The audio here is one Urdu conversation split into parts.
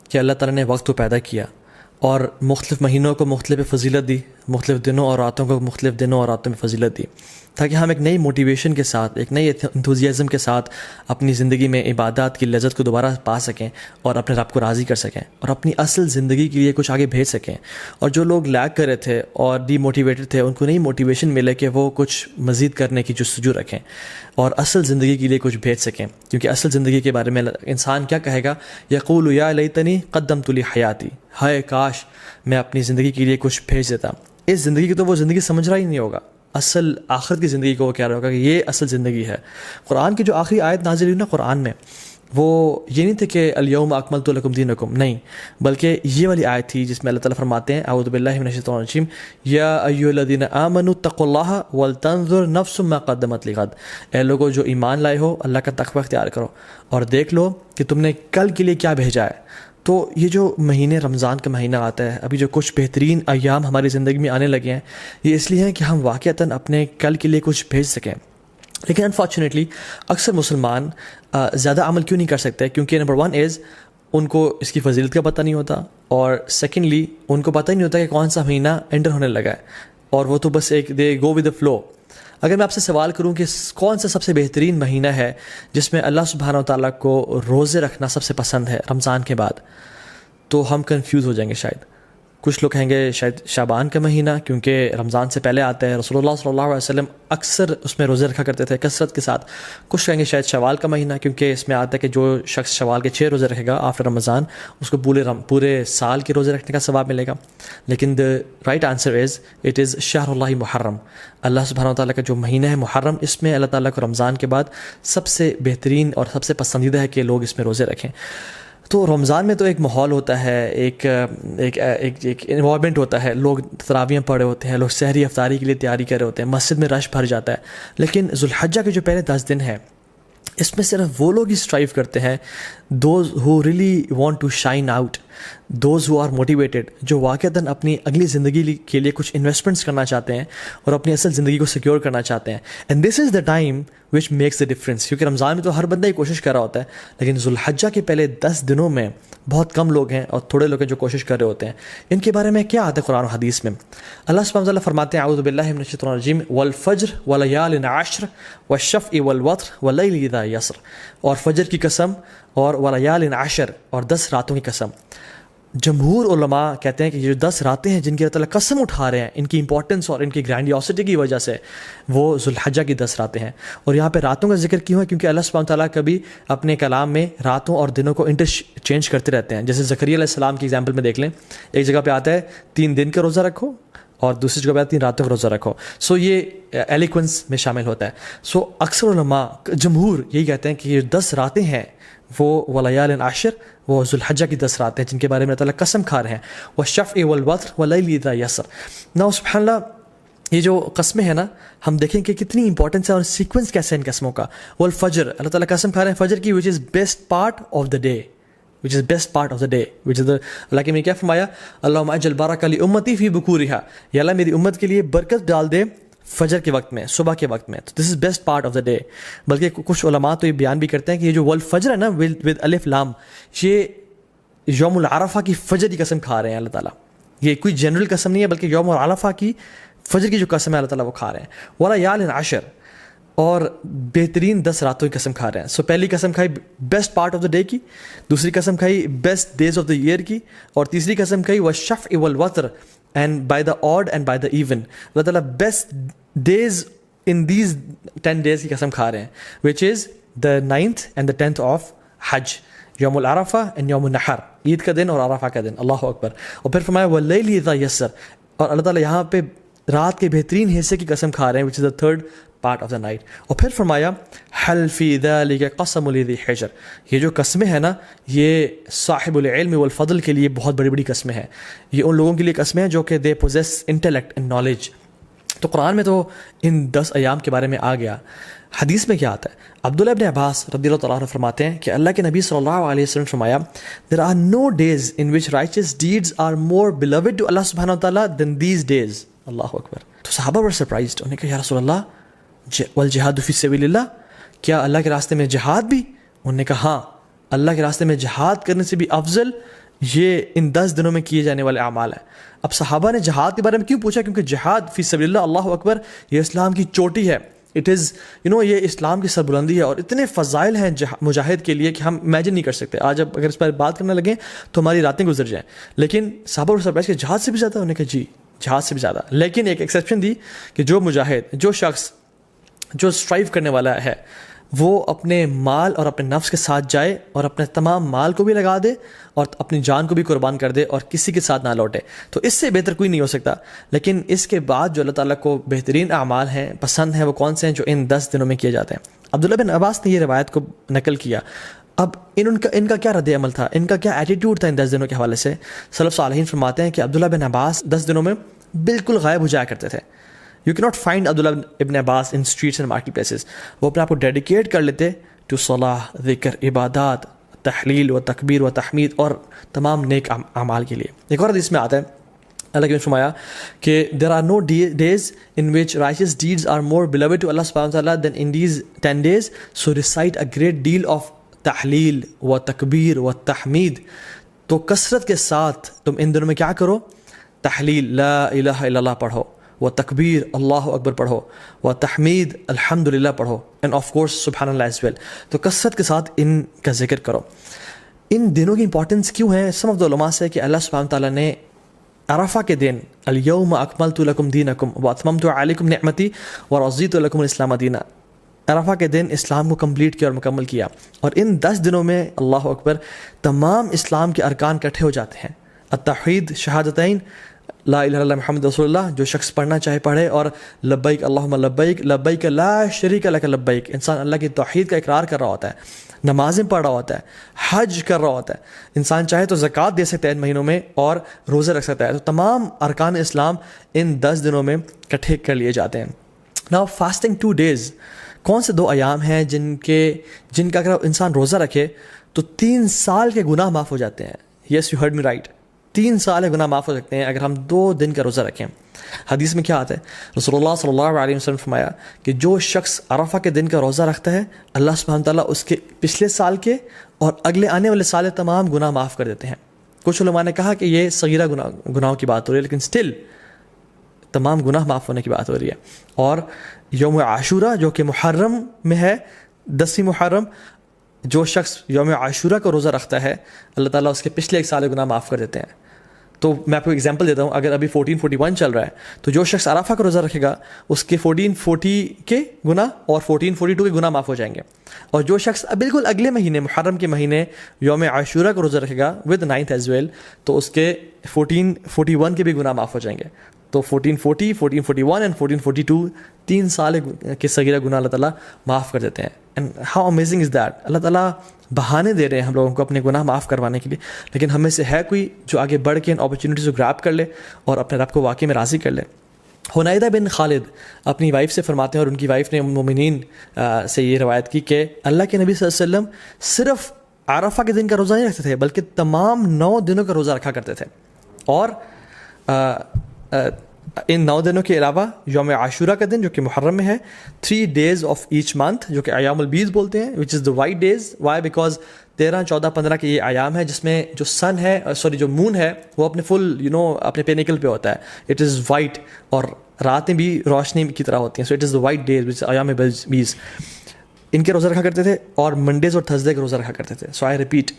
کہ اللہ تعالیٰ نے وقت کو پیدا کیا اور مختلف مہینوں کو مختلف فضیلت دی، مختلف دنوں اور راتوں کو مختلف دنوں اور راتوں میں فضیلت دی، تاکہ ہم ایک نئی موٹیویشن کے ساتھ، ایک نئی انتھوزیازم کے ساتھ اپنی زندگی میں عبادات کی لذت کو دوبارہ پا سکیں اور اپنے رب کو راضی کر سکیں اور اپنی اصل زندگی کے لیے کچھ آگے بھیج سکیں۔ اور جو لوگ لیگ کر رہے تھے اور ڈی موٹیویٹڈ تھے، ان کو نئی موٹیویشن ملے کہ وہ کچھ مزید کرنے کی جستجو رکھیں اور اصل زندگی کے لیے کچھ بھیج سکیں، کیونکہ اصل زندگی کے بارے میں انسان کیا کہے گا؟ یقول یا لیتنی قدمت لحیاتی، ہائے کاش میں اپنی زندگی کے لیے کچھ بھیج دیتا۔ اس زندگی کی تو وہ زندگی سمجھ رہا ہی نہیں ہوگا، اصل آخرت کی زندگی کو وہ کہہ رہا ہوگا کہ یہ اصل زندگی ہے۔ قرآن کی جو آخری آیت نازل ہوئی نا قرآن میں، وہ یہ نہیں تھے کہ الیوم اکملت لکم دینکم، نہیں، بلکہ یہ والی آیت تھی جس میں اللہ تعالیٰ فرماتے ہیں اعوذ باللہ من الشیطان الرجیم یا ایھا الذین آمنوا اتقوا اللہ ولتنظر نفس ما قدمت لغد، اے لوگوں جو ایمان لائے ہو اللہ کا تقوی اختیار کرو اور دیکھ لو کہ تم نے کل کے لیے کیا بھیجا ہے۔ تو یہ جو مہینے رمضان کا مہینہ آتا ہے، ابھی جو کچھ بہترین ایام ہماری زندگی میں آنے لگے ہیں، یہ اس لیے ہیں کہ ہم واقعتاً اپنے کل کے لیے کچھ بھیج سکیں۔ لیکن انفارچونیٹلی اکثر مسلمان زیادہ عمل کیوں نہیں کر سکتے؟ کیونکہ نمبر 1 از ان کو اس کی فضیلت کا پتہ نہیں ہوتا، اور سیکنڈلی ان کو پتہ ہی نہیں ہوتا کہ کون سا مہینہ انٹر ہونے لگا ہے، اور وہ تو بس ایک دے گو ود دا فلو۔ اگر میں آپ سے سوال کروں کہ کون سا سب سے بہترین مہینہ ہے جس میں اللہ سبحانہ و تعالیٰ کو روزے رکھنا سب سے پسند ہے رمضان کے بعد، تو ہم کنفیوز ہو جائیں گے شاید۔ کچھ لوگ کہیں گے شاید شعبان کا مہینہ، کیونکہ رمضان سے پہلے آتا ہے، رسول اللہ صلی اللہ علیہ وسلم اکثر اس میں روزے رکھا کرتے تھے کثرت کے ساتھ۔ کچھ کہیں گے شاید شوال کا مہینہ، کیونکہ اس میں آتا ہے کہ جو شخص شوال کے 6 روزے رکھے گا آفٹر رمضان، اس کو پورے سال کے روزے رکھنے کا ثواب ملے گا۔ لیکن the right answer is it is شہر اللہ محرم، اللہ سبحانہ و تعالیٰ کا جو مہینہ ہے محرم، اس میں اللہ تعالیٰ کو رمضان کے بعد سب سے بہترین اور سب سے پسندیدہ ہے کہ لوگ اس میں روزے رکھیں۔ تو رمضان میں تو ایک ماحول ہوتا ہے، ایک انوائرمنٹ ہوتا ہے، لوگ تراویح پڑھے ہوتے ہیں، لوگ سحری افطاری کے لیے تیاری کر رہے ہوتے ہیں، مسجد میں رش بھر جاتا ہے۔ لیکن ذوالحجہ کے جو پہلے 10 دن ہیں، اس میں صرف وہ لوگ ہی اسٹرائیو کرتے ہیں، those who really want to shine out, those who are motivated, جو واقعتاً اپنی اگلی زندگی کے لیے کچھ انویسٹمنٹس کرنا چاہتے ہیں اور اپنی اصل زندگی کو سیکیور کرنا چاہتے ہیں۔ And this is the time which makes the difference, کیونکہ رمضان میں تو ہر بندہ ہی کوشش کر رہا ہوتا ہے، لیکن ذوالحجہ کے پہلے 10 دنوں میں بہت کم لوگ ہیں اور تھوڑے لوگ ہیں جو کوشش کر رہے ہوتے ہیں۔ ان کے بارے میں کیا آتا ہے قرآن و حدیث میں؟ اللہ سبحانہ وتعالیٰ فرماتے ہیں اعوذ باللہ من الشیطان الرجیم والفجر ولیال عشر والشفع والوتر واللیل اذا یسر، اور فجر کی قسم اور ولیال عشر، اور 10 راتوں کی قسم۔ جمہور علماء کہتے ہیں کہ یہ جو 10 راتیں ہیں جن کی اللہ تعالیٰ قسم اٹھا رہے ہیں، ان کی امپورٹنس اور ان کی گرینڈیوسٹی کی وجہ سے، وہ ذوالحجہ کی 10 راتیں ہیں۔ اور یہاں پہ راتوں کا ذکر کیوں ہے؟ کیونکہ اللہ سبحانہ تعالیٰ کبھی اپنے کلام میں راتوں اور دنوں کو انٹرچینج کرتے رہتے ہیں۔ جیسے زکریا علیہ السلام کی ایگزامپل میں دیکھ لیں، ایک جگہ پہ آتا ہے 3 دن کا روزہ رکھو، اور دوسری جگہ پہ 3 راتوں کا روزہ رکھو۔ سو یہ ایلیکوینس میں شامل ہوتا ہے۔ سو اکثر علماء جمہور یہی کہتے ہیں کہ یہ 10 راتیں ہیں وہ ولیال عشر، وہ ذوالحجہ کی 10 راتیں ہیں جن کے بارے میں اللہ تعالیٰ قسم کھا رہے ہیں، والشفع والوتر واللیل اذا یسر۔ نا سبحان اللہ، یہ جو قسمیں ہیں نا، ہم دیکھیں کہ کتنی امپورٹنس ہے اور سیکوینس کیسے ہے ان قسموں کا۔ والفجر، اللہ تعالیٰ قسم کھا رہے ہیں فجر کی، which is best part of the day، which is best part of the day، which is the، اللہ کے میں کیا فرمایا؟ اللہم اجل بارک لامتی فی بکورہا، یا اللہ میری امت کے لیے برکت ڈال دے فجر کے وقت میں، صبح کے وقت میں۔ تو this is best part of the day. بلکہ کچھ علماء تو یہ بیان بھی کرتے ہیں کہ یہ جو والفجر ہے نا ود الف لام، یہ یوم العرفہ کی فجر کی قسم کھا رہے ہیں اللہ تعالیٰ۔ یہ کوئی جنرل قسم نہیں ہے، بلکہ یوم العرفہ کی فجر کی جو قسم ہے اللہ تعالیٰ وہ کھا رہے ہیں۔ ولیال عشر، اور بہترین 10 راتوں کی قسم کھا رہے ہیں۔ سو پہلی قسم کھائی best part of the day کی، دوسری قسم کھائی best days of the year کی، اور تیسری قسم کھائی والشفع والوتر and by the odd and by the even۔ اللہ تعالیٰ best days in these 10 days کی قسم کھا رہے ہیں، which is the 9th and the 10th of حج، یوم العرفہ and یوم النحر، عید کا دن اور عرفہ کا دن، اللہ اکبر۔ اور پھر فرمایا واللیل اذا یسر، اور اللہ تعالیٰ یہاں پہ رات کے بہترین حصے کی قسم کھا رہے ہیں، which is the 3rd part of the night۔ اور پھر فرمایا حل فی ذلک قسم لذی حجر، یہ جو قسمیں ہیں نا، یہ صاحب العلم والفضل کے لیے بہت بڑی بڑی قسمیں ہیں، یہ ان لوگوں کے لیے قسمیں ہیں جو کہ they possess intellect and knowledge. تو قرآن میں تو ان 10 ایام کے بارے میں آ گیا۔ حدیث میں کیا آتا ہے؟ عبداللہ ابن عباس رضی اللہ تعالیٰ عنہ فرماتے ہیں کہ اللہ کے نبی صلی اللہ علیہ وسلم فرمایا there are no days in which righteous deeds are more beloved to Allah subhanahu wa ta'ala than these days۔ اللہ اکبر۔ تو صحابہ were surprised، انہوں نے کہا یا رسول اللہ والجہاد فی سبیل اللہ، کیا اللہ کے راستے میں جہاد بھی؟ انہوں نے کہا ہاں، اللہ کے راستے میں جہاد کرنے سے بھی افضل یہ ان 10 دنوں میں کیے جانے والے اعمال ہیں. اب صحابہ نے جہاد کے بارے میں کیوں پوچھا؟ کیونکہ جہاد فی سبیل اللہ، اللہ اکبر، یہ اسلام کی چوٹی ہے. اٹ از یہ اسلام کی سربلندی ہے، اور اتنے فضائل ہیں مجاہد کے لیے کہ ہم امیجن نہیں کر سکتے. آج اب اگر اس پر بات کرنے لگیں تو ہماری راتیں گزر جائیں. لیکن صحابہ کو سرپرائز کہ جہاد سے بھی زیادہ، انہوں نے کہا جی جہاد سے بھی زیادہ. لیکن ایک ایکسیپشن دی کہ جو مجاہد، جو شخص جو اسٹرائیو کرنے والا ہے، وہ اپنے مال اور اپنے نفس کے ساتھ جائے اور اپنے تمام مال کو بھی لگا دے اور اپنی جان کو بھی قربان کر دے اور کسی کے ساتھ نہ لوٹے. تو اس سے بہتر کوئی نہیں ہو سکتا. لیکن اس کے بعد جو اللہ تعالیٰ کو بہترین اعمال ہیں، پسند ہیں، وہ کون سے ہیں؟ جو ان 10 دنوں میں کیے جاتے ہیں. عبداللہ بن عباس نے یہ روایت کو نقل کیا. اب ان کا کیا رد عمل تھا، ان کا کیا ایٹیٹیوڈ تھا ان 10 دنوں کے حوالے سے؟ سلف صالحین فرماتے ہیں کہ عبداللہ بن عباس 10 دنوں میں بالکل غائب ہو جایا کرتے تھے. یو کی ناٹ فائنڈ عبداللہ ابن عباس ان اسٹریٹس اینڈ مارکیٹ پلیسز. وہ اپنے آپ کو ڈیڈیکیٹ کر لیتے ٹو صلاح، ذکر، عبادات، تحلیل و تکبیر و تحمید اور تمام نیک اعمال کے لیے. ایک اور حدیث میں آتا ہے، اللہ نے فرمایا کہ there are no days in which righteous deeds are more beloved to Allah subhanahu wa ta'ala than in these 10 days, so recite a great deal of تحلیل و تکبیر و تحمید. تو کثرت کے ساتھ تم ان دنوں میں کیا کرو؟ تحلیل لا الہ الا اللہ پڑھو، و تکبیر اللہ اکبر پڑھو، و تحمید الحمدللہ پڑھو، اینڈ آف کورس سبحان اللہ ایز ویل. تو کثرت کے ساتھ ان کا ذکر کرو. ان دنوں کی امپورٹنس کیوں ہے؟ سم آف دا علماء سے کہ اللہ سبحانہ تعالیٰ نے عرفہ کے دن الیوم اکملت لکم دینکم واتممت علیکم نعمتی ورضیت لکم الاسلام دینا، عرفہ کے دن اسلام کو کمپلیٹ کیا اور مکمل کیا. اور ان 10 دنوں میں اللہ اکبر تمام اسلام کے ارکان کٹھے ہو جاتے ہیں. التوحید، شہادتین، لا الہ الا اللہ محمد رسول اللہ، جو شخص پڑھنا چاہے پڑھے، اور لبیک اللہم لبیک لبیک لا شریک لک لبیک. انسان اللہ کی توحید کا اقرار کر رہا ہوتا ہے، نمازیں پڑھ رہا ہوتا ہے، حج کر رہا ہوتا ہے. انسان چاہے تو زکوٰۃ دے سکتا ہے ان مہینوں میں اور روزے رکھ سکتا ہے. تو تمام ارکان اسلام ان 10 دنوں میں کٹھے کر لیے جاتے ہیں. ناؤ فاسٹنگ 2 days، کون سے 2 ایام ہیں جن کا اگر انسان روزہ رکھے تو 3 سال کے گناہ معاف ہو جاتے ہیں. Yes you heard me right, 3 سال کے گناہ معاف ہو سکتے ہیں اگر ہم 2 دن کا روزہ رکھیں. حدیث میں کیا آتا ہے؟ رسول اللہ صلی اللہ علیہ وسلم فرمایا کہ جو شخص عرفہ کے دن کا روزہ رکھتا ہے، اللہ سبحانہ تعالیٰ اس کے پچھلے سال کے اور اگلے آنے والے سال تمام گناہ معاف کر دیتے ہیں. کچھ علماء نے کہا کہ یہ صغیرہ گناہوں کی بات ہو رہی ہے، لیکن سٹل تمام گناہ معاف ہونے کی بات ہو رہی ہے. اور یوم عاشورہ جو کہ محرم میں ہے، 10 محرم، جو شخص یوم عاشورہ کا روزہ رکھتا ہے اللہ تعالیٰ اس کے پچھلے 1 سال کے گناہ معاف کر دیتے ہیں. تو میں آپ کو ایگزامپل دیتا ہوں. اگر ابھی 1441 چل رہا ہے تو جو شخص عرفہ کا روزہ رکھے گا اس کے 1440 کے گناہ اور 1442 کے گناہ معاف ہو جائیں گے. اور جو شخص بالکل اگلے مہینے محرم کے مہینے یوم عاشورہ کا روزہ رکھے گا ود 9th ایز ویل، تو اس کے 1441 کے بھی گناہ معاف ہو جائیں گے. تو 1440، 1441 اینڈ 1442 3 سال کے صغیرہ گناہ اللہ تعالیٰ معاف کر دیتے ہیں. And how amazing is that. اللہ تعالیٰ بہانے دے رہے ہیں ہم لوگوں کو اپنے گناہ معاف کروانے کے لیے، لیکن ہم میں سے ہے کوئی جو آگے بڑھ کے ان اپرچونیٹیز کو گراب کر لے اور اپنے رب کو واقعی میں راضی کر لے. حنیدہ بن خالد اپنی وائف سے فرماتے ہیں، اور ان کی وائف نے ام المومنین سے یہ روایت کی کہ اللہ کے نبی صلی اللہ علیہ وسلم صرف عرفہ کے دن کا روزہ نہیں رکھتے تھے بلکہ تمام 9 دنوں کا روزہ رکھا کرتے تھے. اور ان 9 دنوں کے علاوہ یوم عاشورہ کا دن جو کہ محرم میں ہے، 3 days of each month جو کہ ایام البیض بولتے ہیں، which is the white days. why? because 13، 14، 15 کے یہ ایام ہے جس میں جو سن ہے جو مون ہے وہ اپنے فل اپنے پینیکل پہ ہوتا ہے. اٹ از وائٹ اور راتیں بھی روشنی کی طرح ہوتی ہیں. So it is the white days which is ایام بیض. ان کے روزہ رکھا کرتے تھے اور منڈیز اور تھرسڈے کے روزہ رکھا کرتے تھے. سو آئی ریپیٹ،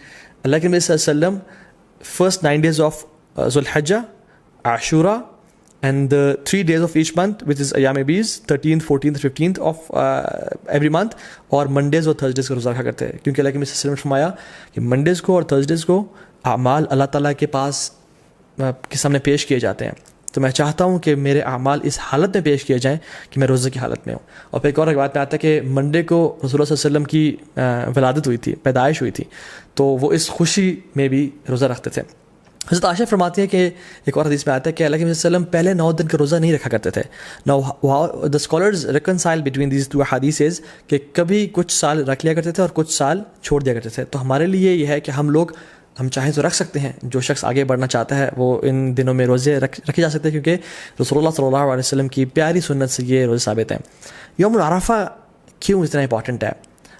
اللہ کے نبی صلی اللہ علیہ وسلم first 9 days of ذو الحجہ، عاشورہ، and the 3 days of each month which is ایام بیض 13th 14th 15th of every month، اور منڈیز اور تھرسڈیز کا روزہ رکھا کرتے ہیں. کیونکہ اللہ کے نبی صلی اللہ علیہ وسلم نے فرمایا کہ منڈیز کو اور تھرسڈیز کو اعمال اللہ تعالیٰ کے پاس کے سامنے پیش کیے جاتے ہیں. تو میں چاہتا ہوں کہ میرے اعمال اس حالت میں پیش کیے جائیں کہ میں روزے کی حالت میں ہوں. اور پھر ایک اور بات میں آتا ہے کہ منڈے کو رسول اللہ صلی اللہ علیہ وسلم کی ولادت ہوئی تھی، پیدائش ہوئی تھی، تو وہ اس خوشی میں بھی روزہ رکھتے تھے. حضرت عائشہ فرماتی ہے کہ ایک اور حدیث میں آتا ہے کہ اللہ کے نبی صلی اللہ علیہ وسلم پہلے 9 دن کا روزہ نہیں رکھا کرتے تھے. Now the scholars reconcile between these 2 hadiths کہ کبھی کچھ سال رکھ لیا کرتے تھے اور کچھ سال چھوڑ دیا کرتے تھے. تو ہمارے لیے یہ ہے کہ ہم چاہیں تو رکھ سکتے ہیں. جو شخص آگے بڑھنا چاہتا ہے وہ ان دنوں میں روزے رکھے جا سکتے ہیں، کیونکہ رسول اللہ صلی اللہ علیہ وسلم کی پیاری سنت سے یہ روزے ثابت ہیں. یوم العرفہ کیوں اتنا امپورٹنٹ ہے؟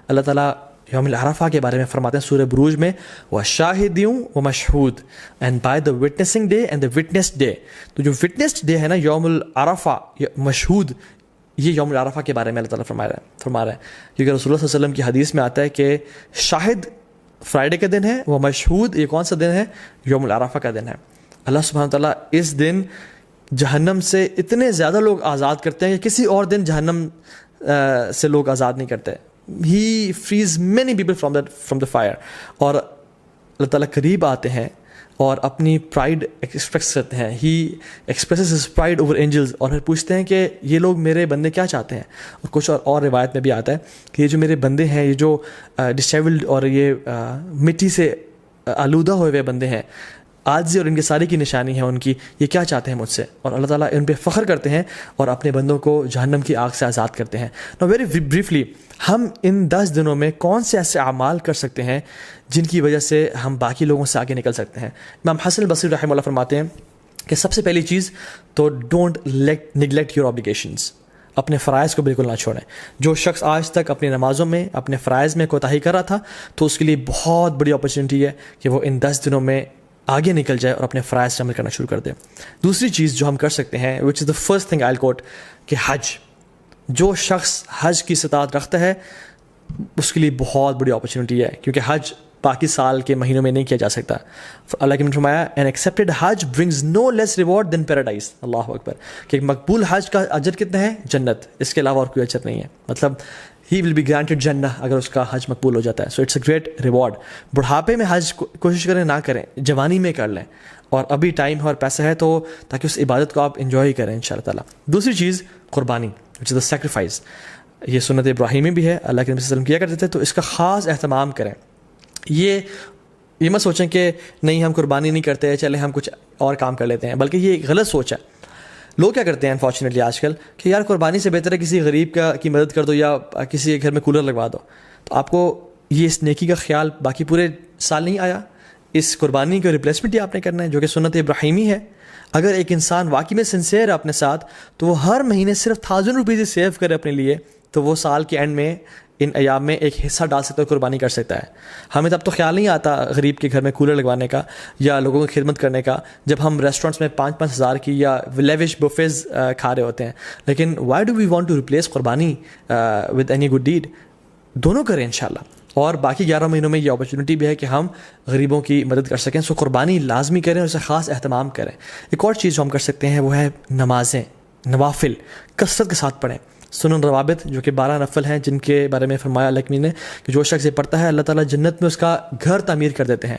اللہ تعالیٰ یوم العرفہ کے بارے میں فرماتے ہیں سورہ بروج میں وَشَاهِدٍ وَمَشْهُودٍ and by the witnessing day and the witness day. تو جو وٹنس ڈے ہے نا یوم العرفہ مشہود، یہ یوم العرفہ کے بارے میں اللہ تعالیٰ فرما رہا ہے کیونکہ رسول اللہ صلی اللہ علیہ وسلم کی حدیث میں آتا ہے کہ شاہد فرائیڈے کا دن ہے، وہ مشہود یہ کون سا دن ہے؟ یوم العرفہ کا دن ہے. اللہ سبحانہ وتعالیٰ اس دن جہنم سے اتنے زیادہ لوگ آزاد کرتے ہیں کہ کسی اور دن جہنم سے لوگ آزاد نہیں کرتے. He frees many people from the fire. اور اللہ تعالیٰ قریب آتے ہیں اور اپنی پرائڈ ایکسپریس کرتے ہیں. He expresses his pride over angels, اور پھر پوچھتے ہیں کہ یہ لوگ میرے بندے کیا چاہتے ہیں. اور کچھ اور روایت میں بھی آتا ہے کہ یہ جو میرے بندے ہیں، یہ جو ڈسیبلڈ اور یہ مٹی سے آلودہ ہوئے ہوئے بندے ہیں، عاجزی اور ان کے ساری کی نشانی ہے ان کی، یہ کیا چاہتے ہیں مجھ سے. اور اللہ تعالیٰ ان پہ فخر کرتے ہیں اور اپنے بندوں کو جہنم کی آگ سے آزاد کرتے ہیں. نو ویری بریفلی، ہم ان 10 دنوں میں کون سے ایسے اعمال کر سکتے ہیں جن کی وجہ سے ہم باقی لوگوں سے آگے نکل سکتے ہیں؟ امام حسن البصری رحمہ اللہ فرماتے ہیں کہ سب سے پہلی چیز تو ڈونٹ نگلیکٹ یور آبلیگیشنز. اپنے فرائض کو بالکل نہ چھوڑیں. جو شخص آج تک اپنی نمازوں میں اپنے فرائض میں کوتاہی کر رہا تھا تو اس کے لیے بہت بڑی اپرچونیٹی ہے کہ وہ ان 10 دنوں میں آگے نکل جائے اور اپنے فرائض سے عمل کرنا شروع کر دے. دوسری چیز جو ہم کر سکتے ہیں وچ از دا فرسٹ تھنگ آئی ول کوٹ، کہ حج. جو شخص حج کی استطاعت رکھتا ہے اس کے لیے بہت بڑی اپرچونیٹی ہے، کیونکہ حج باقی سال کے مہینوں میں نہیں کیا جا سکتا. اللہ کے فرمایا این ایکسیپٹڈ حج برنگز نو لیس ریوارڈ دین پیراڈائز. اللہ اکبر. کہ ایک مقبول حج کا اجر کتنا ہے؟ جنت، اس کے علاوہ اور کوئی اجر نہیں ہے. مطلب ہی ول بی گرانٹیڈ جنہ اگر اس کا حج مقبول ہو جاتا ہے. So it's a great reward. بڑھاپے میں حج کوشش کریں نہ کریں، جوانی میں کر لیں، اور ابھی ٹائم ہے اور پیسہ ہے تو تاکہ اس عبادت کو آپ انجوائے کریں ان شاء اللہ تعالیٰ. دوسری چیز قربانی، وچ از دا سیکریفائس. یہ سنت ابراہیمی بھی ہے، اللہ کے نبی صلی اللہ علیہ وسلم کیا کرتے تھے، تو اس کا خاص اہتمام کریں. یہ مت سوچیں کہ نہیں ہم قربانی نہیں کرتے، چلے ہم کچھ اور کام کر لیتے ہیں، بلکہ یہ ایک غلط سوچ ہے. لوگ کیا کرتے ہیں انفارچونیٹلی آج کل کہ یار قربانی سے بہتر ہے کسی غریب کی مدد کر دو یا کسی کے گھر میں کولر لگوا دو. تو آپ کو یہ اس نیکی کا خیال باقی پورے سال نہیں آیا. اس قربانی کا ریپلیسمنٹ ہی آپ نے کرنا ہے جو کہ سنت ابراہیمی ہے. اگر ایک انسان واقعی میں سنسیئر ہے اپنے ساتھ تو وہ ہر مہینے صرف 1000 روپیز سیو کرے اپنے لیے، تو وہ سال کے اینڈ میں ان ایام میں ایک حصہ ڈال سکتا ہے، قربانی کر سکتا ہے. ہمیں تب تو خیال نہیں آتا غریب کے گھر میں کولر لگوانے کا یا لوگوں کی خدمت کرنے کا جب ہم ریسٹورینٹس میں 5-5 ہزار کی یا لیوش بفیز کھا رہے ہوتے ہیں. لیکن why do we want to replace قربانی ود اینی گڈ ڈیڈ؟ دونوں کریں انشاءاللہ. اور باقی 11 مہینوں میں یہ اپرچونیٹی بھی ہے کہ ہم غریبوں کی مدد کر سکیں. سو قربانی لازمی کریں اور اسے خاص اہتمام کریں. ایک اور چیز جو ہم کر سکتے ہیں وہ ہے نمازیں، نوافل کثرت کے ساتھ پڑھیں. سنن روابط جو کہ 12 نفل ہیں جن کے بارے میں فرمایا اللہ نے کہ جو شخص یہ پڑھتا ہے اللہ تعالیٰ جنت میں اس کا گھر تعمیر کر دیتے ہیں،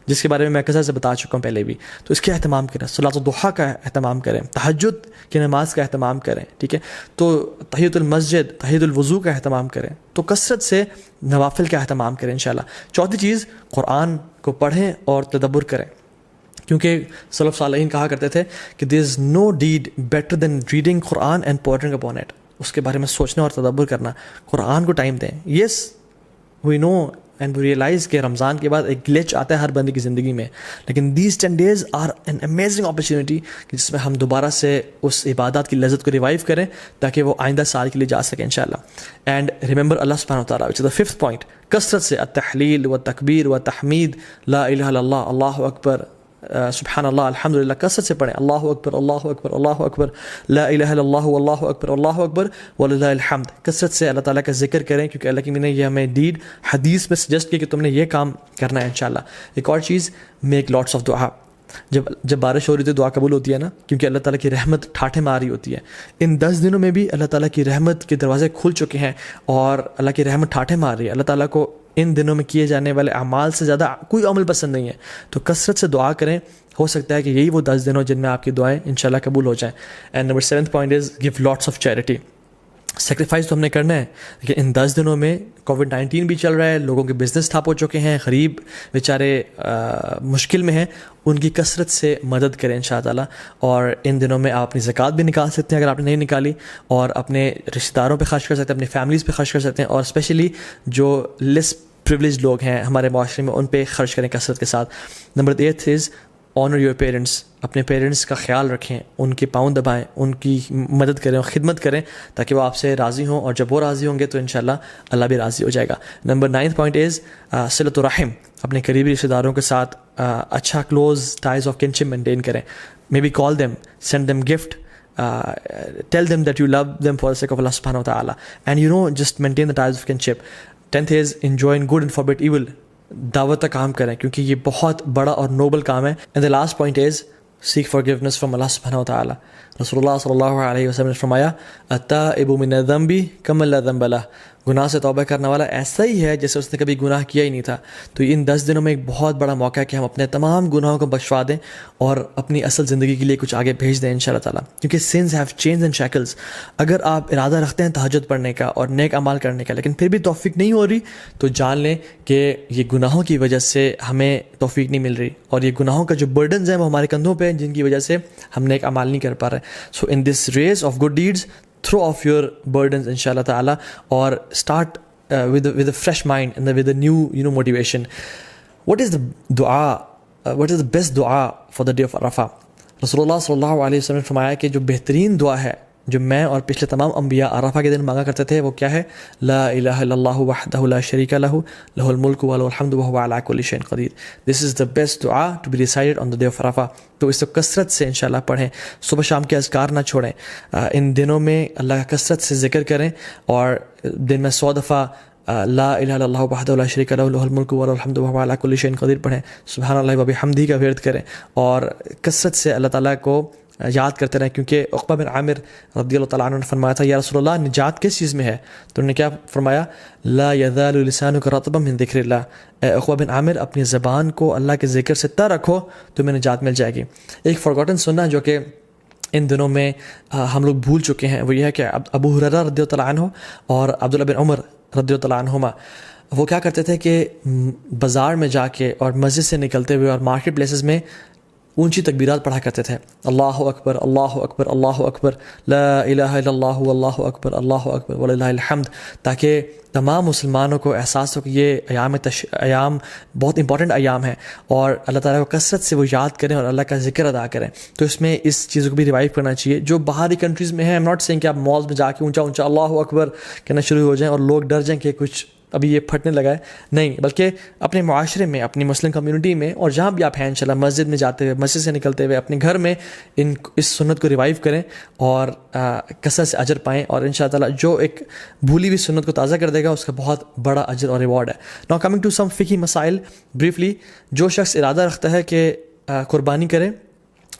جس کے بارے میں کثرت سے بتا چکا ہوں پہلے بھی. تو اس کے اہتمام کریں. صلاۃ الضحیٰ کا اہتمام کریں، تہجد کی نماز کا اہتمام کریں. ٹھیک ہے، تو تحیۃ المسجد، تحیۃ الوضو کا اہتمام کریں. تو کثرت سے نوافل کا اہتمام کریں انشاءاللہ. چوتھی چیز قرآن کو پڑھیں اور تدبر کریں، کیونکہ سلف صالحین کہا کرتے تھے کہ there is no deed better than reading Quran and pondering upon it. اس کے بارے میں سوچنا اور تدبر کرنا. قرآن کو ٹائم دیں. یس وی نو اینڈ وی ریئلائز کہ رمضان کے بعد ایک گلچ آتا ہے ہر بندے کی زندگی میں، لیکن these 10 days are an amazing opportunity جس میں ہم دوبارہ سے اس عبادات کی لذت کو ریوائیو کریں تاکہ وہ آئندہ سال کے لیے جا سکیں انشاءاللہ. اینڈ ریممبر اللہ سبحانہ وتعالیٰ، which is the 5th point، کثرت سے التحلیل و تکبیر و تحمید، لا الہ الا اللہ، اللہ اکبر، سبحان اللہ، الحمدللہ، کثرت سے پڑھیں. اللہ اکبر، اللہ اکبر، اللہ اکبر، لا الہ الا اللہ، اللہ اکبر، اللہ اکبر وللہ الحمد. کثرت سے اللہ تعالیٰ کا ذکر کریں کیونکہ اللہ کی نے یہ ہمیں ڈیڈ حدیث میں سجیسٹ کیا کہ تم نے یہ کام کرنا ہے انشاءاللہ. ایک اور چیز، میک لاٹس آف دعا. جب بارش ہو رہی تو دعا قبول ہوتی ہے نا، کیونکہ اللہ تعالیٰ کی رحمت ٹھاٹھے مار رہی ہوتی ہے. ان 10 دنوں میں بھی اللہ تعالیٰ کی رحمت کے دروازے کھل چکے ہیں اور اللہ کی رحمت ٹھاٹھے مار رہی ہے. اللہ تعالیٰ کو ان دنوں میں کیے جانے والے اعمال سے زیادہ کوئی عمل پسند نہیں ہے. تو کثرت سے دعا کریں. ہو سکتا ہے کہ یہی وہ 10 دن ہو جن میں آپ کی دعائیں انشاءاللہ قبول ہو جائیں. And number 7th point is give lots of charity. Sacrifice تو ہم نے کرنا ہے، لیکن ان 10 دنوں میں COVID-19 بھی چل رہا ہے، لوگوں کے بزنس ٹھپ ہو چکے ہیں، غریب بیچارے مشکل میں ہیں، ان کی کثرت سے مدد کریں انشاء اللہ. اور ان دنوں میں آپ اپنی زکوٰۃ بھی نکال سکتے ہیں اگر آپ نے نہیں نکالی، اور اپنے رشتہ داروں پہ خرچ کر سکتے ہیں، اپنی فیملیز پہ خرچ کر سکتے ہیں، اور اسپیشلی جو لیس پریویلیج لوگ ہیں ہمارے معاشرے میں ان پہ خرچ کریں کثرت کے ساتھ. Number 8 is owner your parents, اپنے پیرنٹس کا خیال رکھیں، ان کے پاؤں دبائیں، ان کی مدد کریں اور خدمت کریں تاکہ وہ آپ سے راضی ہوں، اور جب وہ راضی ہوں گے تو انشاءاللہ اللہ بھی راضی ہو جائے گا. Number 9 point is صلۃ الرحم. اپنے قریبی رشتہ داروں کے ساتھ اچھا close ties of kinship maintain کریں. Maybe call them, send them gift, tell them that you love them for the sake of Allah subhanahu wa ta'ala, and just maintain the ties of kinship. 10th is enjoin good and forbid evil. دعوت کا کام کریں کیونکہ یہ بہت بڑا اور نوبل کام ہے. and the last point is seek forgiveness from Allah subhanahu wa ta'ala. رسول اللہ صلی اللہ علیہ وسلم نے فرمایا التائب من الذنب کمن لا ذنب لہ. گناہ سے توبہ کرنے والا ایسا ہی ہے جیسے اس نے کبھی گناہ کیا ہی نہیں تھا. تو ان 10 دنوں میں ایک بہت بڑا موقع ہے کہ ہم اپنے تمام گناہوں کو بخشوا دیں اور اپنی اصل زندگی کے لیے کچھ آگے بھیج دیں انشاءاللہ تعالیٰ, کیونکہ sins have chains and shackles. اگر آپ ارادہ رکھتے ہیں تہجد پڑھنے کا اور نیک اعمال کرنے کا لیکن پھر بھی توفیق نہیں ہو رہی تو جان لیں کہ یہ گناہوں کی وجہ سے ہمیں توفیق نہیں مل رہی, اور یہ گناہوں کا جو برڈنز ہیں وہ ہمارے کندھوں پہ ہیں جن کی وجہ سے ہم نیک اعمال نہیں کر پا رہے. So in this race of good deeds throw off your burdens inshallah ta'ala, or start with a fresh mind and with a new motivation. What is the dua, what is the best dua for the day of Arafah? Rasulullah sallallahu alaihi wasallam نے فرمایا کہ جو بہترین دعا ہے جو میں اور پچھلے تمام انبیاء عرفہ کے دن مانگا کرتے تھے وہ کیا ہے؟ لا الہ الا اللہ وحدہ لا شریک لہ لہ الملک وله الحمد وهو على كل شيء قدیر. This is the best dua to be recited on the day of Arafah. تو اس کو کثرت سے انشاءاللہ پڑھیں, صبح شام کے اذکار نہ چھوڑیں. ان دنوں میں اللہ کا کثرت سے ذکر کریں اور دن میں 100 دفعہ لا الہ الا اللہ وحدہ لا شریک لہ لہ الملک وله الحمد وهو على كل شيء قدیر پڑھیں. سبحان اللہ وبحمدہ کا ورد کریں اور کثرت سے اللہ تعالیٰ کو یاد کرتے رہیں, کیونکہ عقبہ بن عامر رضی اللہ تعالیٰ عنہ نے فرمایا تھا یا رسول اللہ نجات کس چیز میں ہے؟ تو انہوں نے کیا فرمایا؟ لا یزال لسانک رطبا من ذکر اللہ. اے عقبہ بن عامر اپنی زبان کو اللہ کے ذکر سے تر رکھو تو میں نجات مل جائے گی. ایک فارگوٹن سننا جو کہ ان دنوں میں ہم لوگ بھول چکے ہیں وہ یہ ہے کہ ابو ہریرہ رضی اللہ تعالیٰ عنہ اور عبداللہ بن عمر رضی اللہ تعالیٰ عنہما وہ کیا کرتے تھے کہ بازار میں جا کے اور مسجد سے نکلتے ہوئے اور مارکیٹ پلیسز میں اونچی تکبیرات پڑھا کرتے تھے. اللہ اکبر اللہ اکبر اللہ اکبر لا الہ الا اللہ واللہ اکبر اللہ اکبر وللہ الحمد, تاکہ تمام مسلمانوں کو احساس ہو کہ یہ ایام بہت امپورٹنٹ ایام ہیں اور اللہ تعالیٰ کو کثرت سے وہ یاد کریں اور اللہ کا ذکر ادا کریں. تو اس میں اس چیزوں کو بھی ریوائیو کرنا چاہیے. جو باہری کنٹریز میں ہیں, ایم ناٹ سینگ کہ آپ مالز میں جا کے اونچا اونچا اللہ اکبر کہنا شروع ہو جائیں اور لوگ ڈر جائیں کہ کچھ ابھی یہ پھٹنے لگا ہے, نہیں, بلکہ اپنے معاشرے میں اپنی مسلم کمیونٹی میں اور جہاں بھی آپ ہیں انشاءاللہ مسجد میں جاتے ہوئے مسجد سے نکلتے ہوئے اپنے گھر میں اس سنت کو ریوائیو کریں اور کثرت سے اجر پائیں, اور انشاءاللہ تعالیٰ جو ایک بھولی ہوئی سنت کو تازہ کر دے گا اس کا بہت بڑا اجر اور ریوارڈ ہے. ناؤ کمنگ ٹو سم فقہی مسائل بریفلی. جو شخص ارادہ رکھتا ہے کہ قربانی کرے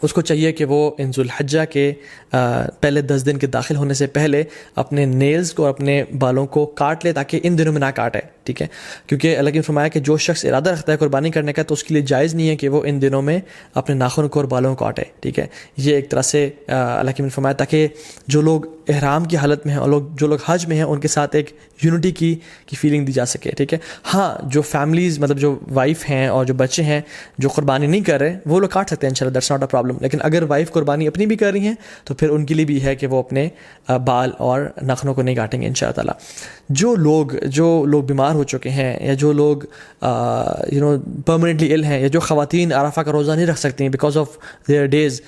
اس کو چاہیے کہ وہ ان ذو الحجہ کے پہلے 10 دن کے داخل ہونے سے پہلے اپنے نیلز کو اور اپنے بالوں کو کاٹ لے تاکہ ان دنوں میں نہ کاٹے, ٹھیک ہے, کیونکہ اللہ کی فرمایا کہ جو شخص ارادہ رکھتا ہے قربانی کرنے کا تو اس کے لیے جائز نہیں ہے کہ وہ ان دنوں میں اپنے ناخن کو اور بالوں کو کاٹے, ٹھیک ہے. یہ ایک طرح سے اللہ کی فرمایا تاکہ جو لوگ احرام کی حالت میں ہیں اور جو لوگ حج میں ہیں ان کے ساتھ ایک یونٹی کی فیلنگ دی جا سکے, ٹھیک ہے. ہاں جو فیملیز مطلب جو وائف ہیں اور جو بچے ہیں جو قربانی نہیں کر رہے وہ لوگ کاٹ سکتے ہیں انشاءاللہ, دیٹس ناٹ اے پرابلم. لیکن اگر وائف قربانی اپنی بھی کر رہی ہیں تو پھر ان کے لیے بھی ہے کہ وہ اپنے بال اور نخنوں کو نہیں کاٹیں گے انشاءاللہ تعالیٰ. جو لوگ بیمار ہو چکے ہیں یا جو لوگ پرماننٹلی ال ہیں یا جو خواتین عرفہ کا روزہ نہیں رکھ سکتی ہیں بیکاز آف دیئر ڈیز,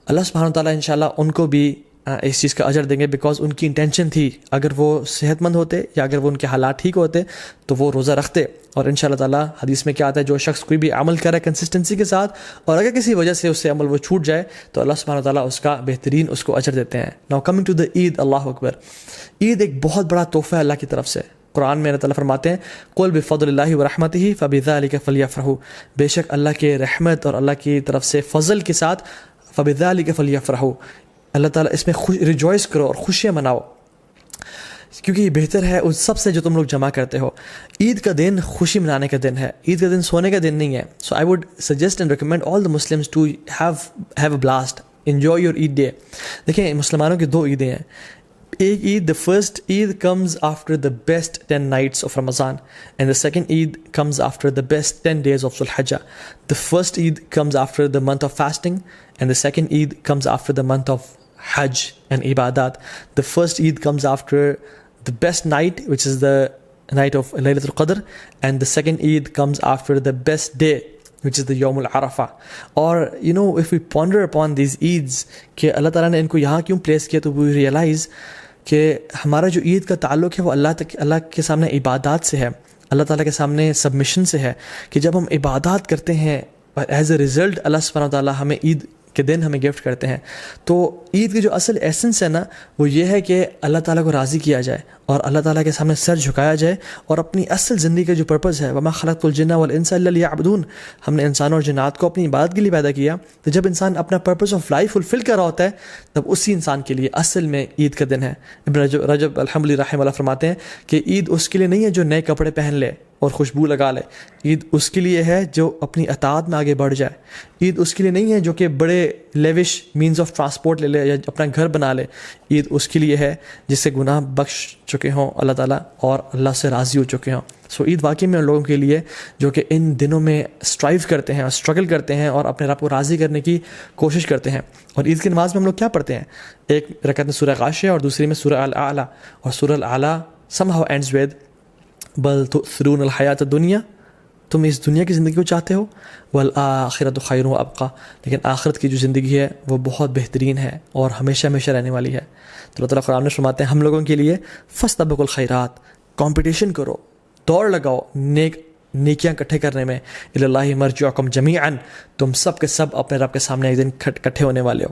اللہ سبحانہ تعالیٰ انشاءاللہ ان کو بھی اس چیز کا اجر دیں گے بیکاز ان کی انٹینشن تھی اگر وہ صحت مند ہوتے یا اگر وہ ان کے حالات ٹھیک ہوتے تو وہ روزہ رکھتے. اور انشاءاللہ تعالیٰ حدیث میں کیا آتا ہے جو شخص کوئی بھی عمل کرے کنسسٹنسی کے ساتھ اور اگر کسی وجہ سے اس سے عمل وہ چھوٹ جائے تو اللہ سبحانہ تعالیٰ اس کا بہترین اس کو اجر دیتے ہیں. ناؤ کمنگ ٹو دا عید, اللہ اکبر. عید ایک بہت بڑا تحفہ ہے اللہ کی طرف سے. قرآن میں اللہ تعالیٰ فرماتے ہیں قل بفضل اللہ ورحمتہ فبذلک فلیفرحوا, بے شک اللہ کے رحمت اور اللہ کی طرف سے فضل کے ساتھ فبذلک فلیفرحوا, اللہ تعالیٰ اس میں ریجوائس کرو اور خوشیاں مناؤ کیونکہ یہ بہتر ہے اس سب سے جو تم لوگ جمع کرتے ہو. عید کا دن خوشی منانے کا دن ہے, عید کا دن سونے کا دن نہیں ہے. So I would suggest and recommend all the Muslims to have a blast, enjoy your Eid day. دیکھیں مسلمانوں کی 2 عیدیں ہیں. ایک عید, the first Eid comes after the best 10 nights of Ramadan, and the second Eid comes after the best 10 days of Dhul Hijjah. The first Eid comes after the month of fasting, and the second Eid comes after the month of Hajj and Ibadat. The first Eid comes after the best night, which is the night of Laylatul Qadr, and the second Eid comes after the best day, which is the Yawm al-Arafah. Or if we ponder upon these Eids کہ اللہ تعالیٰ نے ان کو یہاں کیوں پلیس کیا, تو we realize کہ ہمارا جو عید کا تعلق ہے وہ اللہ کے سامنے عبادات سے ہے, اللہ تعالیٰ کے سامنے سبمیشن سے ہے, کہ جب ہم عبادات کرتے ہیں ایز اے رزلٹ اللہ سبحانہ وتعالیٰ ہمیں عید کے دن ہمیں گفٹ کرتے ہیں. تو عید کی جو اصل ایسنس ہے نا وہ یہ ہے کہ اللہ تعالیٰ کو راضی کیا جائے اور اللہ تعالیٰ کے سامنے سر جھکایا جائے, اور اپنی اصل زندگی کا جو پرپز ہے وما خلقت الجن والانس الا لیعبدون, ہم نے انسانوں اور جنات کو اپنی عبادت کے لیے پیدا کیا. تو جب انسان اپنا پرپز آف لائف فلفل کر رہا ہوتا ہے تب اسی انسان کے لیے اصل میں عید کا دن ہے. ابن رجب الحمدللہ رحمہ اللہ فرماتے ہیں کہ عید اس کے لیے نہیں ہے جو نئے کپڑے پہن لے اور خوشبو لگا لے, عید اس کے لیے ہے جو اپنی اطاعت میں آگے بڑھ جائے. عید اس کے لیے نہیں ہے جو کہ بڑے لیوش مینز آف ٹرانسپورٹ لے لے یا اپنا گھر بنا لے. عید اس کے لیے ہے جس سے گناہ بخش چکے ہوں اللہ تعالیٰ اور اللہ سے راضی ہو چکے ہوں. سو عید واقعی میں ان لوگوں کے لیے جو کہ ان دنوں میں اسٹرائیو کرتے ہیں اور اسٹرگل کرتے ہیں اور اپنے رب کو راضی کرنے کی کوشش کرتے ہیں. اور عید کی نماز میں ہم لوگ کیا پڑھتے ہیں, ایک رکعت میں سورہ غاشیہ اور دوسری میں سورہ الاعلیٰ, اور سورہ الاعلیٰ somehow ends with بل تؤثرون الحیات الدنیا, تم اس دنیا کی زندگی کو چاہتے ہو, والآخرۃ خیر و ابقیٰ, لیکن آخرت کی جو زندگی ہے وہ بہت بہترین ہے اور ہمیشہ ہمیشہ رہنے والی ہے. تو اللہ تعالیٰ قرآن میں فرماتے ہیں ہم لوگوں کے لیے فاستبقوا الخیرات, کمپٹیشن کرو, دوڑ لگاؤ نیکیاں اکٹھے کرنے میں, الی اللہ مرجعکم جمیعا, تم سب کے سب اپنے رب کے سامنے ایک دن اکٹھے ہونے والے ہو.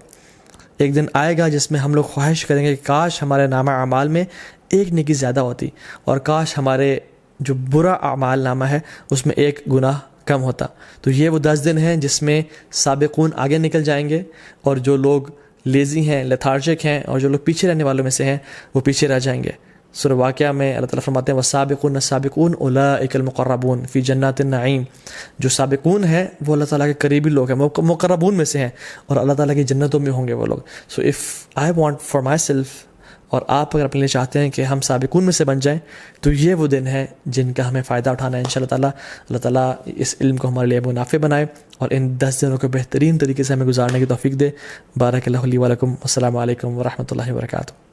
ایک دن آئے گا جس میں ہم لوگ خواہش کریں گے کہ کاش ہمارے نامہ اعمال میں ایک نیکی زیادہ ہوتی, اور کاش ہمارے جو برا اعمال نامہ ہے اس میں ایک گناہ کم ہوتا. تو یہ وہ 10 دن ہیں جس میں سابقون آگے نکل جائیں گے, اور جو لوگ لیزی ہیں, لیتھارجک ہیں, اور جو لوگ پیچھے رہنے والوں میں سے ہیں وہ پیچھے رہ جائیں گے. سورہ واقعہ میں اللہ تعالیٰ فرماتے ہیں وَالسَّابِقُونَ السَّابِقُونَ أُولَٰئِكَ الْمُقَرَّبُونَ فِي جَنَّاتِ النَّعِيمِ, جو سابقون ہیں وہ اللہ تعالیٰ کے قریبی لوگ ہیں, مقربون میں سے ہیں, اور اللہ تعالیٰ کی جنتوں میں ہوں گے وہ لوگ. So if I want for my self, اور آپ اگر اپنے لیے چاہتے ہیں کہ ہم سابقون میں سے بن جائیں, تو یہ وہ دن ہے جن کا ہمیں فائدہ اٹھانا ہے انشاءاللہ تعالیٰ. اللہ تعالیٰ اس علم کو ہمارے لیے منافع بنائے اور ان 10 دنوں کو بہترین طریقے سے ہمیں گزارنے کی توفیق دے. بارک اللہ لی و لکم. السلام علیکم ورحمۃ اللہ وبرکاتہ.